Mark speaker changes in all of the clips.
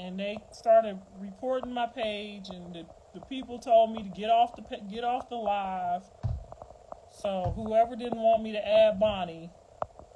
Speaker 1: and they started reporting my page, and the people told me to get off the live. So whoever didn't want me to add Bonnie,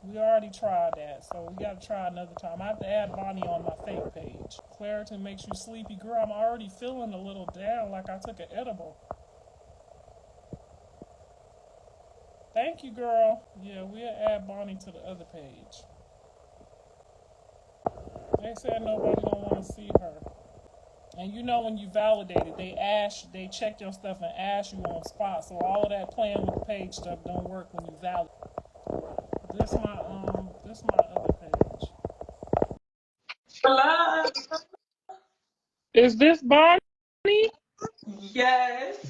Speaker 1: we already tried that, so we gotta try another time. I have to add Bonnie on my fake page. Claritin makes you sleepy. Girl, I'm already feeling a little down, like I took an edible. Thank you, girl. Yeah, we'll add Bonnie to the other page. They said nobody don't want to see her. And you know when you validate it, they check your stuff and ask you on spot. So all of that playing with the page stuff don't work when you validate. This my other page.
Speaker 2: Hello.
Speaker 1: Is this Bonnie?
Speaker 2: Yes.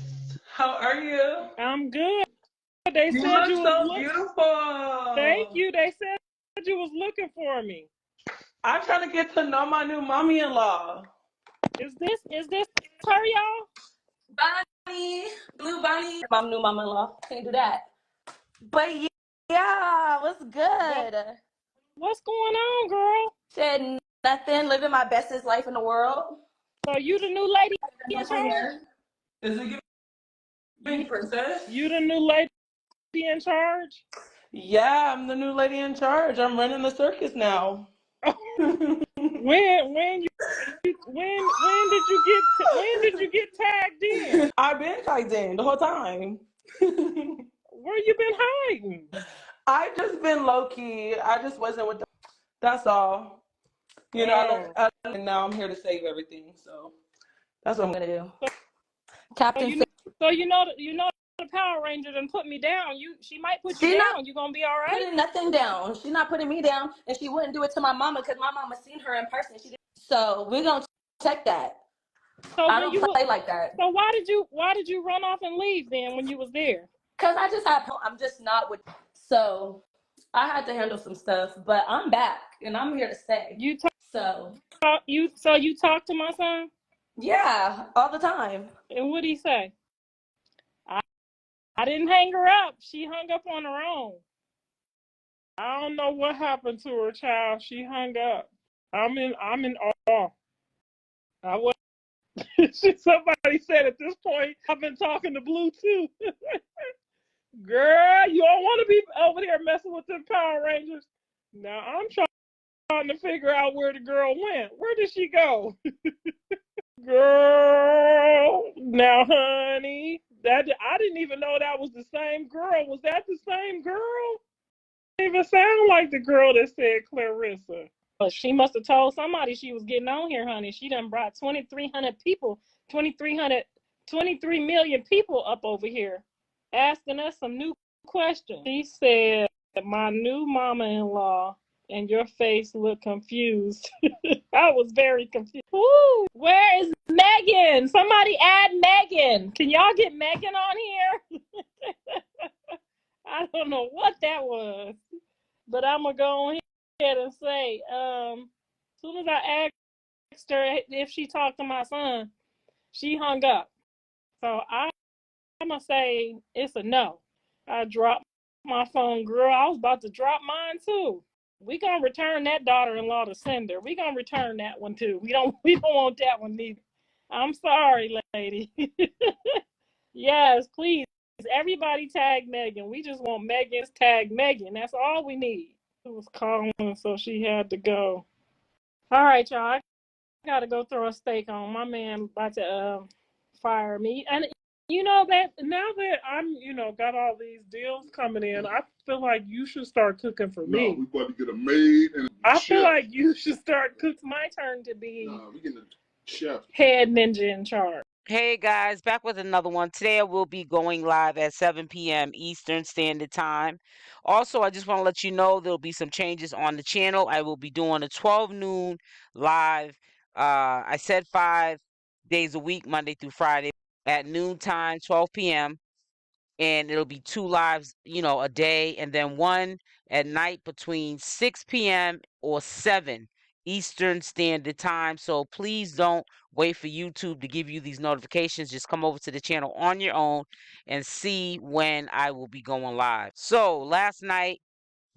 Speaker 2: How are you?
Speaker 1: I'm good. They
Speaker 2: You
Speaker 1: said
Speaker 2: look
Speaker 1: you was
Speaker 2: so
Speaker 1: looking. Thank
Speaker 2: beautiful.
Speaker 1: you. They said you was looking for me.
Speaker 2: I'm trying to get to know my new mommy-in-law.
Speaker 1: Is this her, y'all?
Speaker 3: Bonnie, Blue Bonnie, my new mama-in-law. Can't do that. But yeah, what's good?
Speaker 1: What's going on, girl?
Speaker 3: Said nothing, living my bestest life in the world.
Speaker 1: So you the new lady in charge?
Speaker 2: Is it giving princess?
Speaker 1: You the new lady in charge?
Speaker 2: Yeah, I'm the new lady in charge. I'm running the circus now.
Speaker 1: When did you get tagged in?
Speaker 2: I've been tagged in the whole time.
Speaker 1: Where you been hiding?
Speaker 2: I just been low key. I just wasn't with them. That's all. You know, and now I'm here to save everything. So that's what I'm gonna do.
Speaker 3: Captain.
Speaker 1: So you know the Power Ranger done put me down. She might put you down. You gonna be all right?
Speaker 3: Putting nothing down. She's not putting me down, and she wouldn't do it to my mama because my mama seen her in person. She did. So we're gonna check that.
Speaker 1: So
Speaker 3: I don't play like that.
Speaker 1: So why did you run off and leave then when you was there?
Speaker 3: Cause I'm just not with. So I had to handle some stuff, but I'm back and I'm here to stay. You
Speaker 1: talk to my son?
Speaker 3: Yeah, all the time.
Speaker 1: And what'd he say? I didn't hang her up. She hung up on her own. I don't know what happened to her, child. She hung up. I'm in awe. I was. Somebody said at this point, I've been talking to Blue too. Girl, you don't want to be over there messing with the Power Rangers. Now I'm trying to figure out where the girl went. Where did she go? Girl, now honey, I didn't even know that was the same girl. Was that the same girl? It didn't even sound like the girl that said Carissa. She must have told somebody she was getting on here, honey. She done brought 2,300 people, 23 million people up over here asking us some new questions. She said, my new mama-in-law and your face look confused. I was very confused. Ooh, where is Megan? Somebody add Megan. Can y'all get Megan on here? I don't know what that was, but I'm going to go on ahead and say, as soon as I asked her if she talked to my son, she hung up. So I'm going to say it's a no. I dropped my phone, girl. I was about to drop mine too. We gonna return that daughter-in-law to sender. We gonna return that one too. We don't want that one neither. I'm sorry, lady. Yes, please. Everybody tag Megan. We just want Megan's tag Megan. That's all we need. It was calling, so she had to go. All right, y'all. I gotta go throw a steak on. My man about to fire me. And you know that now that I'm, got all these deals coming in, I feel like you should start cooking for me.
Speaker 4: No, we about to get a maid and a
Speaker 1: I
Speaker 4: chef.
Speaker 1: feel like you should start cooking. It's my turn to be
Speaker 4: we getting a chef.
Speaker 1: Head ninja in charge.
Speaker 5: Hey guys, back with another one. Today I will be going live at 7 p.m. Eastern Standard Time. Also, I just want to let you know there'll be some changes on the channel. I will be doing a 12 noon live. I said 5 days a week, Monday through Friday, at noontime, 12 p.m. And it'll be 2 lives, a day, and then one at night between 6 p.m. or 7 Eastern Standard Time. So please don't wait for YouTube to give you these notifications. Just come over to the channel on your own and see when I will be going live. So last night,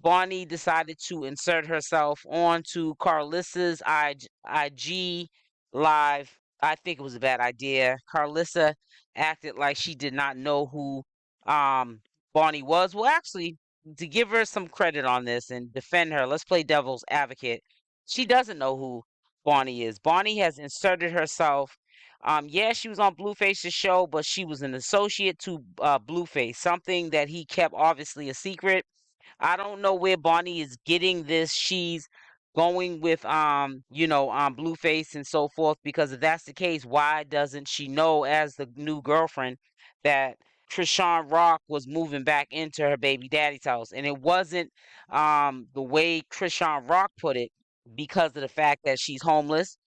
Speaker 5: Bonnie decided to insert herself onto Karlissa's IG live. I think it was a bad idea. Karlissa acted like she did not know who Bonnie was. Well, actually, to give her some credit on this and defend her, let's play devil's advocate. She doesn't know who Bonnie is. Bonnie has inserted herself. Yeah, she was on Blueface's show, but she was an associate to Blueface, something that he kept obviously a secret. I don't know where Bonnie is getting this. She's going with Blueface and so forth, because if that's the case, why doesn't she know as the new girlfriend that Chrisean Rock was moving back into her baby daddy's house? And it wasn't the way Chrisean Rock put it, because of the fact that she's homeless.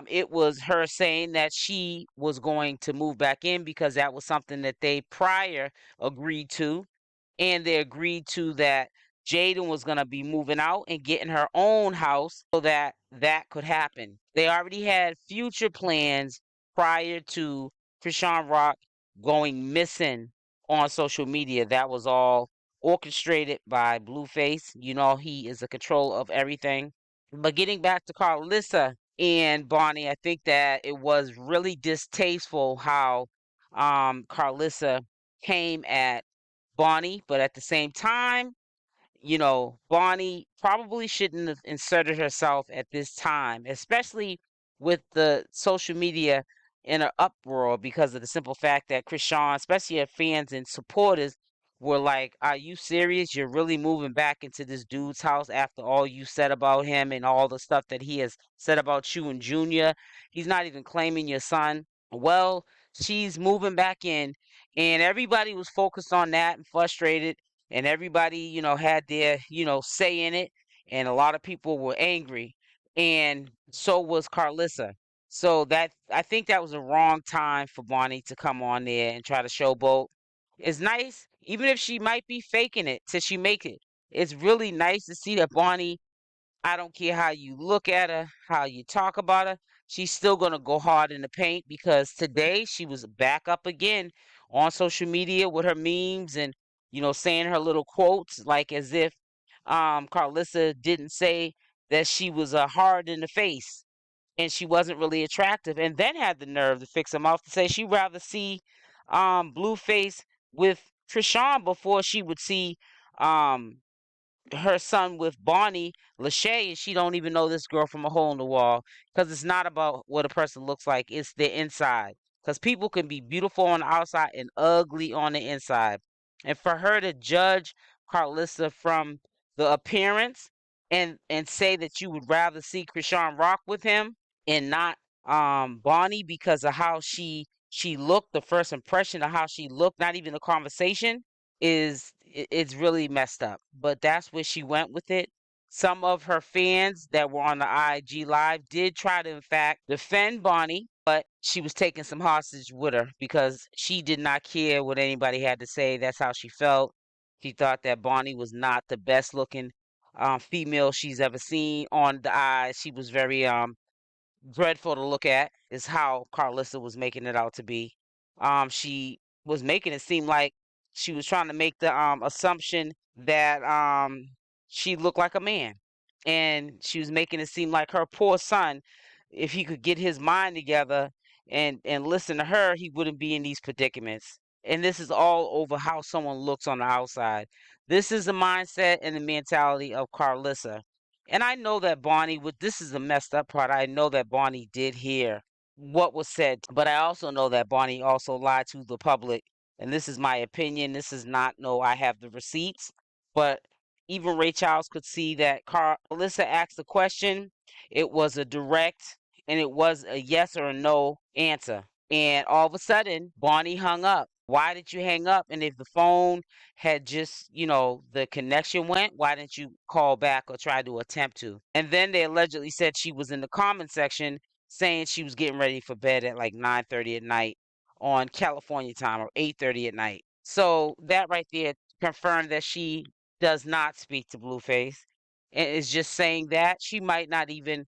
Speaker 5: It was her saying that she was going to move back in because that was something that they prior agreed to, and they agreed to that Jaidyn was going to be moving out and getting her own house so that that could happen. They already had future plans prior to Chrisean Rock going missing on social media. That was all orchestrated by Blueface. You know, he is a control of everything. But getting back to Karlissa and Bonnie, I think that it was really distasteful how Karlissa came at Bonnie, but at the same time, Bonnie probably shouldn't have inserted herself at this time, especially with the social media in an uproar, because of the simple fact that Chrisean, especially her fans and supporters, were like, "Are you serious? You're really moving back into this dude's house after all you said about him and all the stuff that he has said about you and Junior? He's not even claiming your son." Well, she's moving back in, and everybody was focused on that and frustrated, and everybody, had their, say in it, and a lot of people were angry, and so was Karlissa. So that, I think that was a wrong time for Bonnie to come on there and try to showboat. It's nice, even if she might be faking it till she make it. It's really nice to see that Bonnie, I don't care how you look at her, how you talk about her, she's still going to go hard in the paint, because today she was back up again on social media with her memes and, saying her little quotes, like as if Karlissa didn't say that she was hard in the face and she wasn't really attractive, and then had the nerve to fix him off to say she'd rather see Blueface with Chrisean before she would see um, her son with Bonnie Lachey, and she don't even know this girl from a hole in the wall, because it's not about what a person looks like, it's their inside, because people can be beautiful on the outside and ugly on the inside. And for her to judge Karlissa from the appearance, and say that you would rather see Chrisean Rock with him and not Bonnie, because of how she looked, the first impression of how she looked, not even the conversation, it's really messed up. But that's where she went with it. Some of her fans that were on the IG live did try to, in fact, defend Bonnie, but she was taking some hostage with her, because she did not care what anybody had to say. That's how she felt. She thought that Bonnie was not the best looking female she's ever seen on the eyes. She was very dreadful to look at, is how Karlissa was making it out to be. She was making it seem like she was trying to make the assumption that she looked like a man, and she was making it seem like her poor son, if he could get his mind together and listen to her, he wouldn't be in these predicaments. And this is all over how someone looks on the outside. This is the mindset and the mentality of Karlissa. And I know that Bonnie would, this is the messed up part. I know that Bonnie did hear what was said, but I also know that Bonnie also lied to the public. And this is my opinion. This is not, no, I have the receipts. But even Ray Charles could see that Karlissa asked the question. It was a direct, and it was a yes or a no answer. And all of a sudden, Bonnie hung up. Why did you hang up? And if the phone had just, the connection went, why didn't you call back or try to attempt to? And then they allegedly said she was in the comment section saying she was getting ready for bed at like 9:30 at night on California time, or 8:30 at night. So that right there confirmed that she does not speak to Blueface, and is just saying that she might not even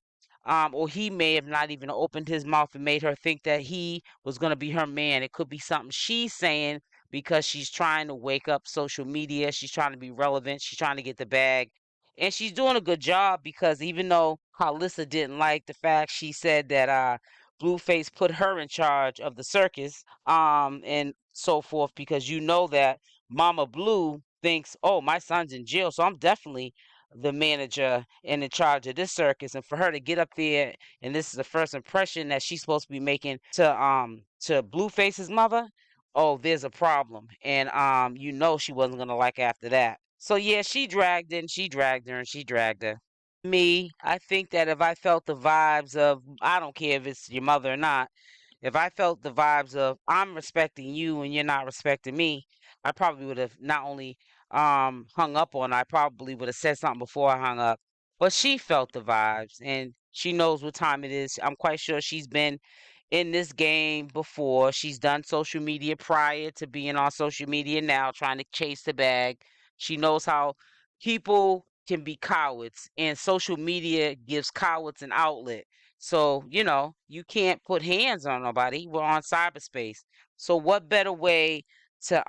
Speaker 5: or he may have not even opened his mouth and made her think that he was going to be her man. It could be something she's saying because she's trying to wake up social media. She's trying to be relevant. She's trying to get the bag. And she's doing a good job, because even though Karlissa didn't like the fact she said that Blueface put her in charge of the circus, and so forth, because you know that Mama Blue thinks, oh, my son's in jail, so I'm definitely the manager and in charge of this circus. And for her to get up there, and this is the first impression that she's supposed to be making to Blueface's mother, oh, there's a problem. And you know she wasn't gonna like after that. So yeah, she dragged her and she dragged her and she dragged her. Me, I think that if I felt the vibes of, I don't care if it's your mother or not, if I felt the vibes of I'm respecting you and you're not respecting me, I probably would have not only hung up on her, I probably would have said something before I hung up. But she felt the vibes and she knows what time it is. I'm quite sure she's been in this game before. She's done social media prior to being on social media now, trying to chase the bag. She knows how people can be cowards, and social media gives cowards an outlet. So, you know, you can't put hands on nobody. We're on cyberspace. So what better way to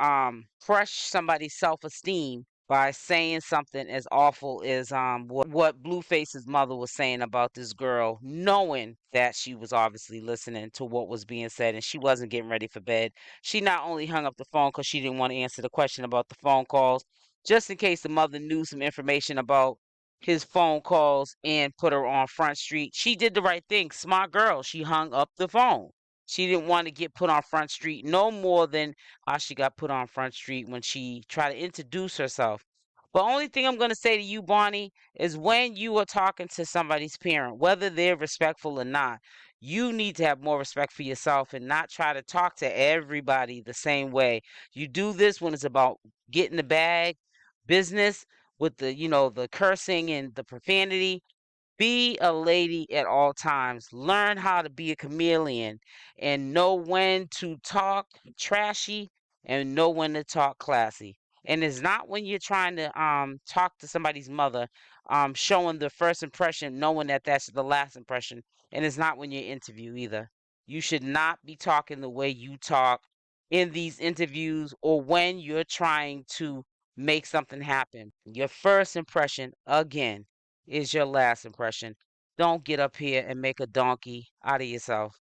Speaker 5: crush somebody's self-esteem by saying something as awful as what Blueface's mother was saying about this girl, knowing that she was obviously listening to what was being said and she wasn't getting ready for bed. She not only hung up the phone because she didn't want to answer the question about the phone calls, just in case the mother knew some information about his phone calls and put her on Front Street. She did the right thing. Smart girl. She hung up the phone. She didn't want to get put on Front Street no more than she got put on Front Street when she tried to introduce herself. The only thing I'm going to say to you, Bonnie, is when you are talking to somebody's parent, whether they're respectful or not, you need to have more respect for yourself and not try to talk to everybody the same way. You do this when it's about getting the bag, business, with the, you know, the cursing and the profanity. Be a lady at all times. Learn how to be a chameleon and know when to talk trashy and know when to talk classy. And it's not when you're trying to talk to somebody's mother, showing the first impression, knowing that that's the last impression. And it's not when you interview either. You should not be talking the way you talk in these interviews or when you're trying to make something happen. Your first impression, again, is your last impression. Don't get up here and make a donkey out of yourself.